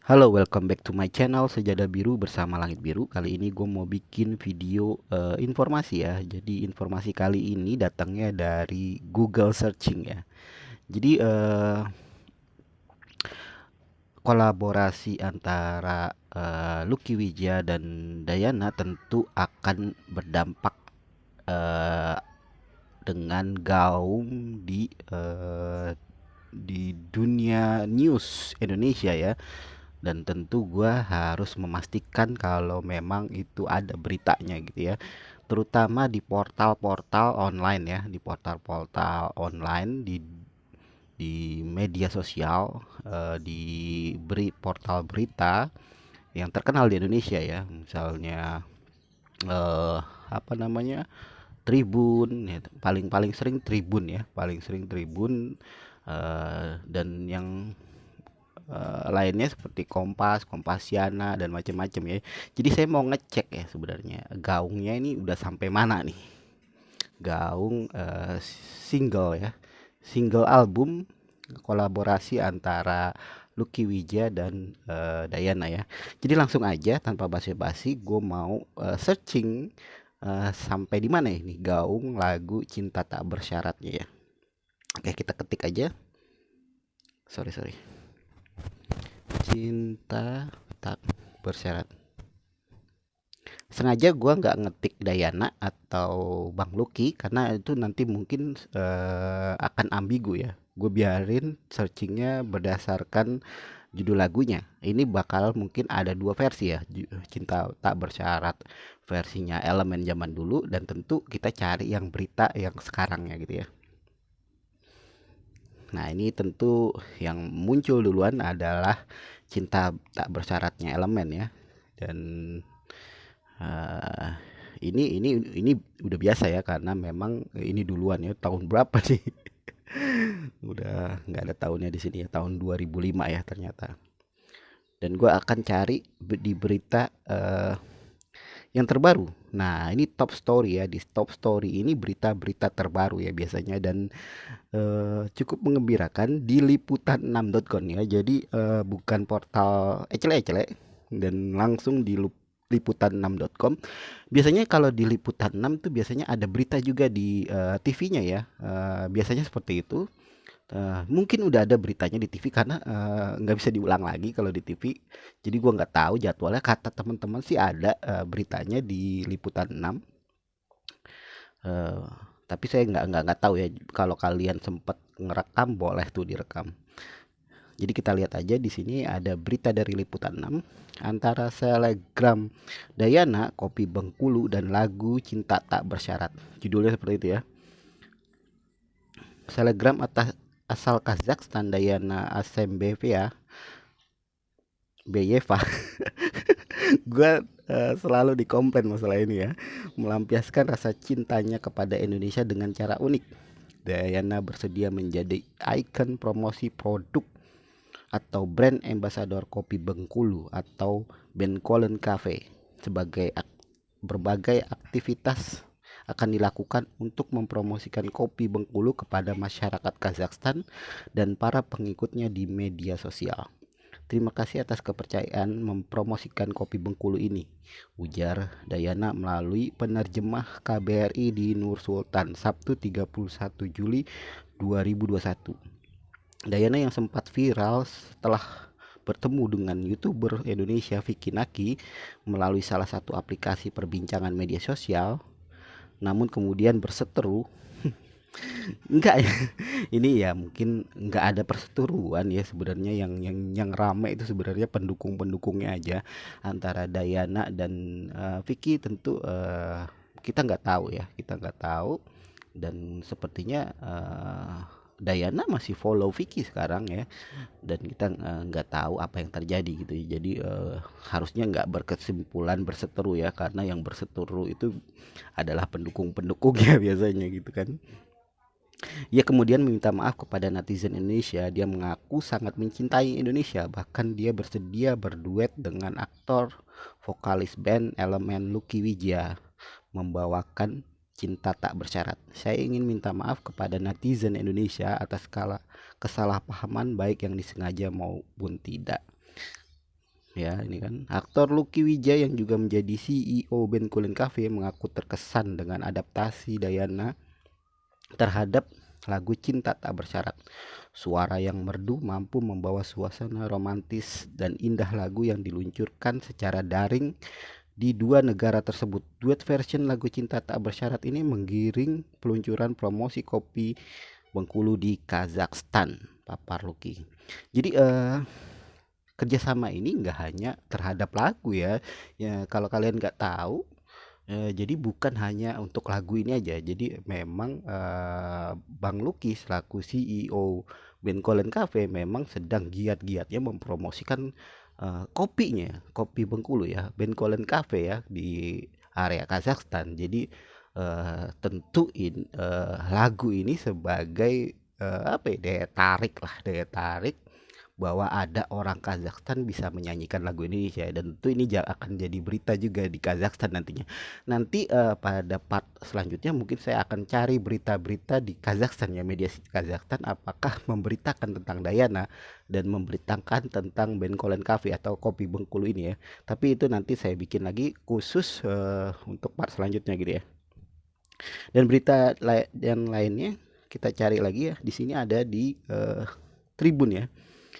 Halo, welcome back to my channel Sejadah Biru bersama Langit Biru. Kali ini gue mau bikin video informasi ya. Jadi informasi kali ini datangnya dari Google Searching ya. Jadi kolaborasi antara Lucky Wijaya dan Dayana tentu akan berdampak eh, dengan gaung di dunia news Indonesia ya. Dan tentu gua harus memastikan kalau memang itu ada beritanya gitu ya, terutama di portal-portal online ya, di portal-portal online di media sosial, di portal berita yang terkenal di Indonesia ya, misalnya eh, apa namanya, Tribun ya, paling paling sering Tribun ya, paling sering Tribun, dan yang lainnya seperti Kompas, Kompasiana dan macam-macam ya. Jadi saya mau ngecek ya sebenarnya gaungnya ini udah sampai mana nih. Gaung single ya. Single album kolaborasi antara Lucky Wijaya dan Dayana ya. Jadi langsung aja tanpa basa-basi gue mau searching sampai di mana ini gaung lagu Cinta Tak Bersyaratnya ya. Oke, kita ketik aja. Sorry, sorry. Cinta Tak Bersyarat. Sengaja gua nggak ngetik Dayana atau Bang Lucky karena itu nanti mungkin akan ambigu ya. Gue biarin searchingnya berdasarkan judul lagunya. Ini bakal mungkin ada dua versi ya. Cinta Tak Bersyarat versinya Elemen zaman dulu, dan tentu kita cari yang berita yang sekarangnya gitu ya. Nah, ini tentu yang muncul duluan adalah Cinta Tak Bersyaratnya Elemen ya. Dan eh, ini udah biasa ya karena memang ini duluan ya, tahun berapa sih? Udah nggak ada tahunnya di sini ya, tahun 2005 ya ternyata. Dan gue akan cari di berita yang terbaru. Nah, ini top story ya. Di top story ini berita-berita terbaru ya biasanya, dan cukup mengembirakan di liputan6.com ya. Jadi bukan portal ecele-ecele, dan langsung di liputan6.com. Biasanya kalau di liputan 6 tuh biasanya ada berita juga di TV-nya ya. Biasanya seperti itu. Mungkin udah ada beritanya di TV karena nggak bisa diulang lagi kalau di TV. Jadi gua nggak tahu jadwalnya. Kata teman-teman sih ada beritanya di liputan 6. Eh, tapi saya nggak tahu ya, kalau kalian sempat ngerekam boleh tuh direkam. Jadi kita lihat aja di sini ada berita dari Liputan 6 antara selegram Dayana, Kopi Bengkulu dan lagu Cinta Tak Bersyarat. Judulnya seperti itu ya. Selegram atas asal Kazakhstan Dayana Asembeva Beyeva. Gue selalu dikomplain masalah ini ya. Melampiaskan rasa cintanya kepada Indonesia dengan cara unik. Dayana bersedia menjadi ikon promosi produk atau brand ambassador kopi Bengkulu atau Benkolen Cafe. Berbagai aktivitas akan dilakukan untuk mempromosikan kopi Bengkulu kepada masyarakat Kazakhstan dan para pengikutnya di media sosial. Terima kasih atas kepercayaan mempromosikan kopi Bengkulu ini, ujar Dayana melalui penerjemah KBRI di Nur Sultan, Sabtu 31 Juli 2021. Dayana yang sempat viral setelah bertemu dengan YouTuber Indonesia Vicky Naki melalui salah satu aplikasi perbincangan media sosial, namun kemudian berseteru. Enggak ya, ini ya mungkin nggak ada perseteruan ya sebenarnya, yang rame itu sebenarnya pendukung-pendukungnya aja antara Dayana dan Vicky. Tentu kita nggak tahu ya, kita nggak tahu. Dan sepertinya Dayana masih follow Vicky sekarang ya, dan kita nggak tahu apa yang terjadi gitu ya. Jadi harusnya nggak berkesimpulan berseteru ya, karena yang berseteru itu adalah pendukung-pendukungnya biasanya gitu kan. Ia kemudian meminta maaf kepada netizen Indonesia. Dia mengaku sangat mencintai Indonesia, bahkan dia bersedia berduet dengan aktor vokalis band Elemen Lucky Wijaya membawakan Cinta Tak Bersyarat. Saya ingin minta maaf kepada netizen Indonesia atas kesalahpahaman baik yang disengaja maupun tidak. Ya, ini kan aktor Lucky Wijaya yang juga menjadi CEO Bencoolen Cafe mengaku terkesan dengan adaptasi Dayana terhadap lagu Cinta Tak Bersyarat. Suara yang merdu mampu membawa suasana romantis dan indah lagu yang diluncurkan secara daring di dua negara tersebut. Duet version lagu Cinta Tak Bersyarat ini menggiring peluncuran promosi kopi Bengkulu di Kazakhstan, papar Lucky. Jadi kerjasama ini nggak hanya terhadap lagu ya. Ya kalau kalian nggak tahu, jadi bukan hanya untuk lagu ini aja. Jadi memang Bang Lucky selaku CEO Bencoolen Cafe memang sedang giat-giatnya mempromosikan kopinya, kopi Bengkulu ya, Bencoolen Cafe ya di area Kazakhstan. Jadi tentuin lagu ini sebagai apa ya, daya tarik lah, daya tarik bahwa ada orang Kazakhstan bisa menyanyikan lagu Indonesia, dan tentu ini akan jadi berita juga di Kazakhstan nantinya. Nanti pada part selanjutnya mungkin saya akan cari berita-berita di Kazakhstan ya, media Kazakhstan apakah memberitakan tentang Dayana dan memberitakan tentang Bencoolen Cafe atau kopi Bengkulu ini ya. Tapi itu nanti saya bikin lagi khusus untuk part selanjutnya gitu ya. Dan berita yang lainnya kita cari lagi ya. Di sini ada di Tribun ya.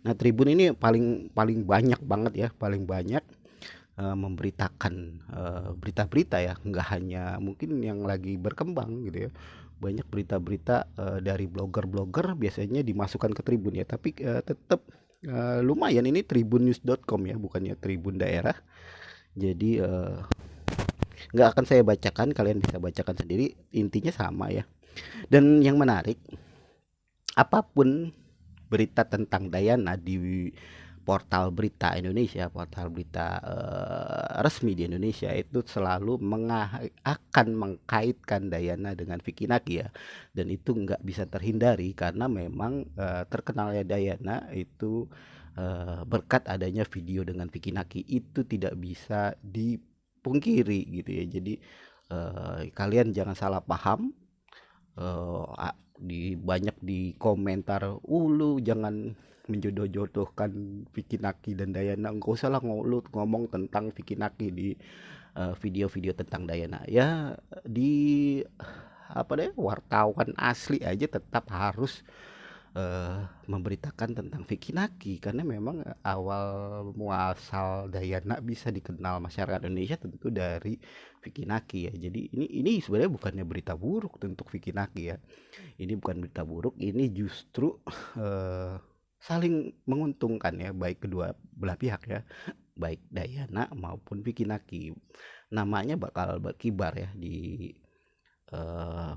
Nah, Tribun ini paling paling banyak banget ya, paling banyak memberitakan berita-berita ya, nggak hanya mungkin yang lagi berkembang gitu ya. Banyak berita-berita dari blogger-blogger biasanya dimasukkan ke Tribun ya, tapi tetap lumayan ini tribunnews.com ya, bukannya Tribun Daerah. Jadi nggak akan saya bacakan, kalian bisa bacakan sendiri, intinya sama ya. Dan yang menarik, apapun berita tentang Dayana di portal berita Indonesia, portal berita resmi di Indonesia itu selalu akan mengkaitkan Dayana dengan Vicky Naki ya, dan itu nggak bisa terhindari karena memang terkenalnya Dayana itu berkat adanya video dengan Vicky Naki, itu tidak bisa dipungkiri gitu ya. Jadi kalian jangan salah paham, di banyak di komentar, lu jangan menjodoh-jodohkan Vicky Naki dan Dayana, enggak usah lah ngomong tentang Vicky Naki di video-video tentang Dayana ya. Di apa deh, wartawan asli aja tetap harus memberitakan tentang Vicky Naki karena memang awal muasal Dayana bisa dikenal masyarakat Indonesia tentu dari Vicky Naki ya. Jadi ini sebenarnya bukannya berita buruk untuk Vicky Naki ya. Ini bukan berita buruk, ini justru saling menguntungkan ya, baik kedua belah pihak ya, baik Dayana maupun Vicky Naki. Namanya bakal berkibar ya di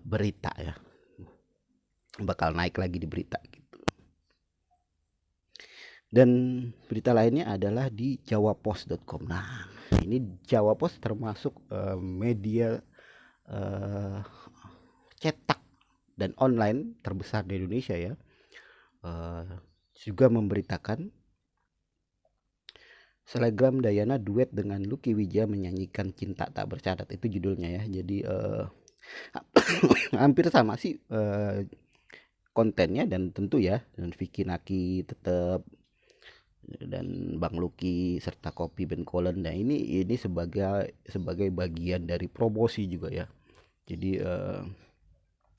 berita ya, bakal naik lagi di berita gitu. Dan berita lainnya adalah di jawapos.com. Nah, ini Jawa Pos termasuk media cetak dan online terbesar di Indonesia ya. Juga memberitakan Selebgram Dayana duet dengan Lucky Wijaya menyanyikan Cinta Tak Bersyarat, itu judulnya ya. Jadi hampir sama sih kontennya, dan tentu ya, dan Vicky Naki tetap, dan Bang Lucky serta Kopi Bencoolen. Nah, ini sebagai bagian dari promosi juga ya. Jadi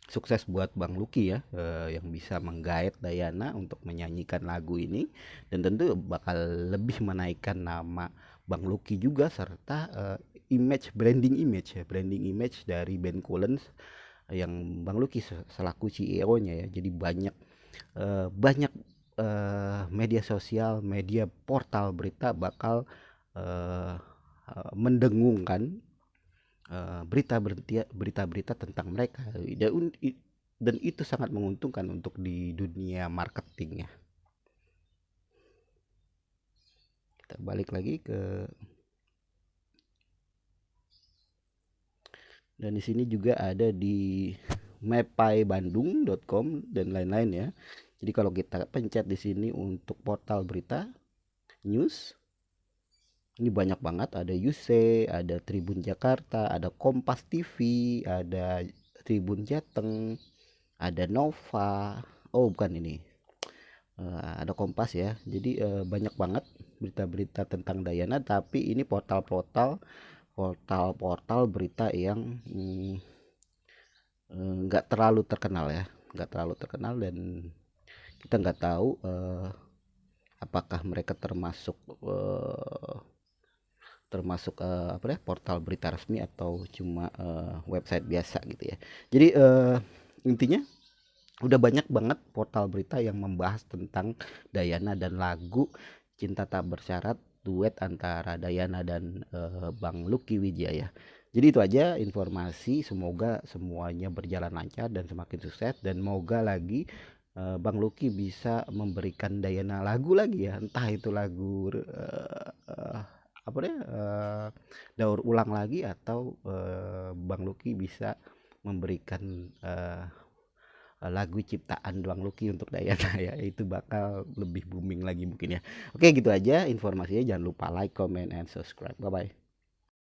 sukses buat Bang Lucky ya, yang bisa menggait Dayana untuk menyanyikan lagu ini, dan tentu bakal lebih menaikkan nama Bang Lucky juga serta branding image dari Bencoolen yang Bang Lucky selaku CEO-nya ya. Jadi banyak media sosial, media portal berita bakal mendengungkan berita-berita tentang mereka, dan itu sangat menguntungkan untuk di dunia marketing ya. Kita balik lagi ke, dan di sini juga ada di mapaibandung.com dan lain-lain ya. Jadi kalau kita pencet di sini untuk portal berita news, ini banyak banget, ada UC, ada Tribun Jakarta, ada Kompas TV, ada Tribun Jateng, ada Nova. Oh bukan ini, ada Kompas ya. Jadi banyak banget berita-berita tentang Dayana, tapi ini portal-portal berita yang nggak terlalu terkenal ya, nggak terlalu terkenal, dan kita nggak tahu apakah mereka termasuk apa ya, portal berita resmi atau cuma website biasa gitu ya. Jadi intinya udah banyak banget portal berita yang membahas tentang Dayana dan lagu Cinta Tak Bersyarat duet antara Dayana dan Bang Lucky Wijaya. Jadi itu aja informasi, semoga semuanya berjalan lancar dan semakin sukses, dan moga lagi Bang Lucky bisa memberikan Dayana lagu lagi ya, entah itu lagu apa deh, daur ulang lagi, atau Bang Lucky bisa memberikan lagu ciptaan Bang Lucky untuk Dayana ya, itu bakal lebih booming lagi mungkin ya. Oke, gitu aja informasinya, jangan lupa like, comment, and subscribe. Bye bye.